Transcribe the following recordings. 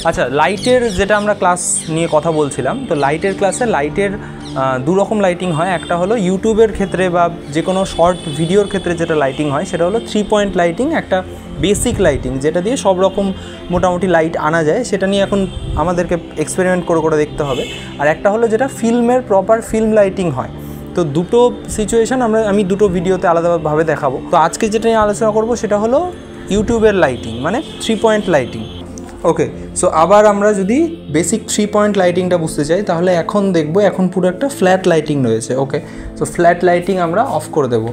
আচ্ছা, লাইটের যেটা আমরা ক্লাস নিয়ে কথা বলছিলাম, তো লাইটের ক্লাসে লাইটের দু রকম লাইটিং হয়। একটা হলো ইউটিউবের ক্ষেত্রে বা যে কোনো শর্ট ভিডিওর ক্ষেত্রে যেটা লাইটিং হয় সেটা হলো 3 পয়েন্ট লাইটিং, একটা বেসিক লাইটিং যেটা দিয়ে সব রকম মোটামুটি লাইট আনা যায়, সেটা নিয়ে এখন আমাদেরকে এক্সপেরিমেন্ট করে করে দেখতে হবে। আর একটা হলো যেটা ফিল্মের প্রপার ফিল্ম লাইটিং হয়। তো দুটো সিচুয়েশান আমি দুটো ভিডিওতে আলাদাভাবে দেখাবো। তো আজকে যেটা নিয়ে আলোচনা করবো সেটা হলো ইউটিউবের লাইটিং, মানে 3 পয়েন্ট লাইটিং। ওকে, সো আবার আমরা যদি বেসিক 3 পয়েন্ট লাইটিংটা বুঝতে চাই তাহলে এখন দেখবো এখন পুরো একটা ফ্ল্যাট লাইটিং রয়েছে। ওকে, সো ফ্ল্যাট লাইটিং আমরা অফ করে দেব।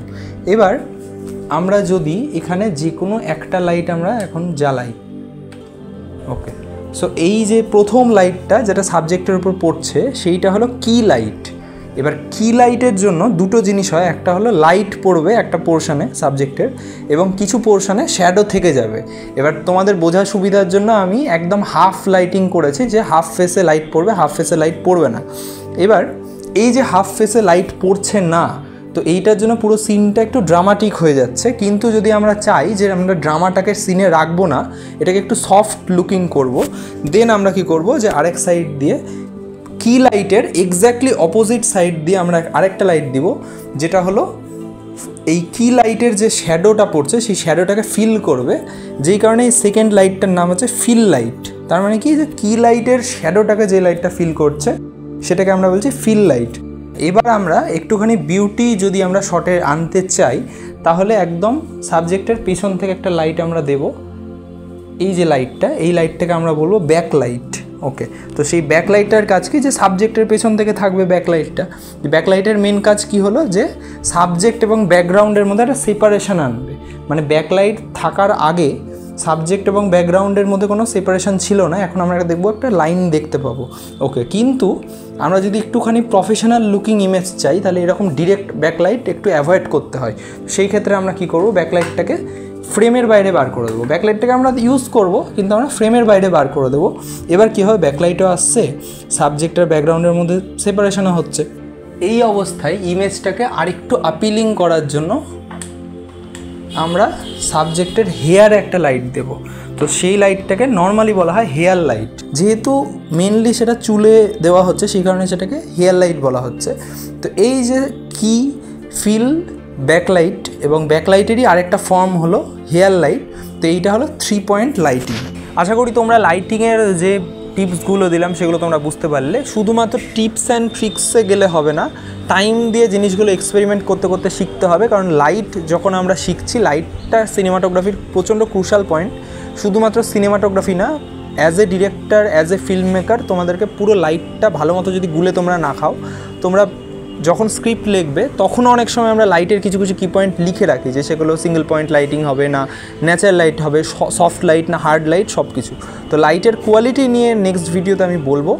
এবার আমরা যদি এখানে যে কোনো একটা লাইট আমরা এখন জ্বালাই, ওকে, সো এই যে প্রথম লাইটটা যেটা সাবজেক্টের উপর পড়ছে সেইটা হলো কি লাইট। এবার কি লাইটের জন্য দুটো জিনিস হয়, একটা হলো লাইট পড়বে একটা পোর্শনে সাবজেক্টের এবং কিছু পোর্শনে শ্যাডো থেকে যাবে। এবার তোমাদের বোঝার সুবিধার জন্য আমি একদম হাফ লাইটিং করেছি, যে হাফ ফেসে লাইট পড়বে, হাফ ফেসে লাইট পড়বে না। এবার এই যে হাফ ফেসে লাইট পড়ছে না, তো এইটার জন্য পুরো সিনটা একটু ড্রামাটিক হয়ে যাচ্ছে। কিন্তু যদি আমরা চাই যে আমরা ড্রামাটাকে সিনে রাখবো না, এটাকে একটু সফট লুকিং করব, দেন আমরা কি করব যে আরেক সাইড দিয়ে কি লাইটের এক্স্যাক্টলি অপোজিট সাইড দিয়ে আমরা আরেকটা লাইট দিব, যেটা হলো এই কি লাইটের যে শ্যাডোটা পড়ছে সেই শ্যাডোটাকে ফিল করবে, যেই কারণে এই সেকেন্ড লাইটটার নাম হচ্ছে ফিল লাইট। তার মানে কি, যে কি লাইটের শ্যাডোটাকে যে লাইটটা ফিল করছে সেটাকে আমরা বলছি ফিল লাইট। এবার আমরা একটুখানি বিউটি যদি আমরা শটে আনতে চাই তাহলে একদম সাবজেক্টের পিছন থেকে একটা লাইট আমরা দেব, এই যে লাইটটা, এই লাইটটাকে আমরা বলবো ব্যাক লাইট। ওকে, তো সেই ব্যাকলাইটটার কাজ কি, যে সাবজেক্টের পেছন থেকে থাকবে ব্যাকলাইটটা। ব্যাকলাইটের মেন কাজ কি হলো, যে সাবজেক্ট এবং ব্যাকগ্রাউন্ডের মধ্যে একটা সেপারেশন আনবে। মানে ব্যাকলাইট থাকার আগে সাবজেক্ট এবং ব্যাকগ্রাউন্ডের মধ্যে কোনো সেপারেশন ছিল না, এখন আমরা দেখবো একটা লাইন দেখতে পাবো। ওকে, কিন্তু আমরা যদি একটুখানি প্রফেশনাল লুকিং ইমেজ চাই তাহলে এরকম ডিরেক্ট ব্যাকলাইট একটু অ্যাভয়েড করতে হয়। সেই ক্ষেত্রে আমরা কি করব, ব্যাকলাইটটাকে ফ্রেমের বাইরে বার করে দেবো। ব্যাকলাইটটাকে আমরা ইউজ করব কিন্তু আমরা ফ্রেমের বাইরে বার করে দেবো। এবার কী হবে, ব্যাকলাইটও আসছে, সাবজেক্ট আর ব্যাকগ্রাউন্ডের মধ্যে সেপারেশনও হচ্ছে। এই অবস্থায় ইমেজটাকে আরেকটু আপিলিং করার জন্য আমরা সাবজেক্টের হেয়ারে একটা লাইট দেব। তো সেই লাইটটাকে নর্মালি বলা হয় হেয়ার লাইট। যেহেতু মেনলি সেটা চুলে দেওয়া হচ্ছে সেই কারণে সেটাকে হেয়ার লাইট বলা হচ্ছে। তো এই যে কি, ফিল, ব্যাকলাইট এবং ব্যাকলাইটেরই আরেকটা ফর্ম হলো হেয়ার লাইট। তো এইটা হলো 3 পয়েন্ট লাইটিং। আশা করি তোমরা লাইটিংয়ের যে টিপসগুলো দিলাম সেগুলো তোমরা বুঝতে পারলে। শুধুমাত্র টিপস অ্যান্ড ট্রিক্সে গেলে হবে না, টাইম দিয়ে জিনিসগুলো এক্সপেরিমেন্ট করতে করতে শিখতে হবে। কারণ লাইট যখন আমরা শিখছি, লাইটটা সিনেমাটোগ্রাফির প্রচণ্ড ক্রুশাল পয়েন্ট। শুধুমাত্র সিনেমাটোগ্রাফি না, as a director, as a film maker তোমাদেরকে পুরো লাইটটা ভালো মতো যদি গুলে তোমরা না খাও, তোমরা যখন স্ক্রিপ্ট লিখবে তখনও অনেক সময় আমরা লাইটের কিছু কিছু কি পয়েন্ট লিখে রাখি, যে সেগুলো সিঙ্গেল পয়েন্ট লাইটিং হবে না, ন্যাচারাল লাইট হবে, সফট লাইট না হার্ড লাইট, সব কিছু। তো লাইটের কোয়ালিটি নিয়ে নেক্সট ভিডিওতে আমি বলবো।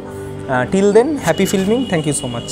Till then, happy filming, thank you so much.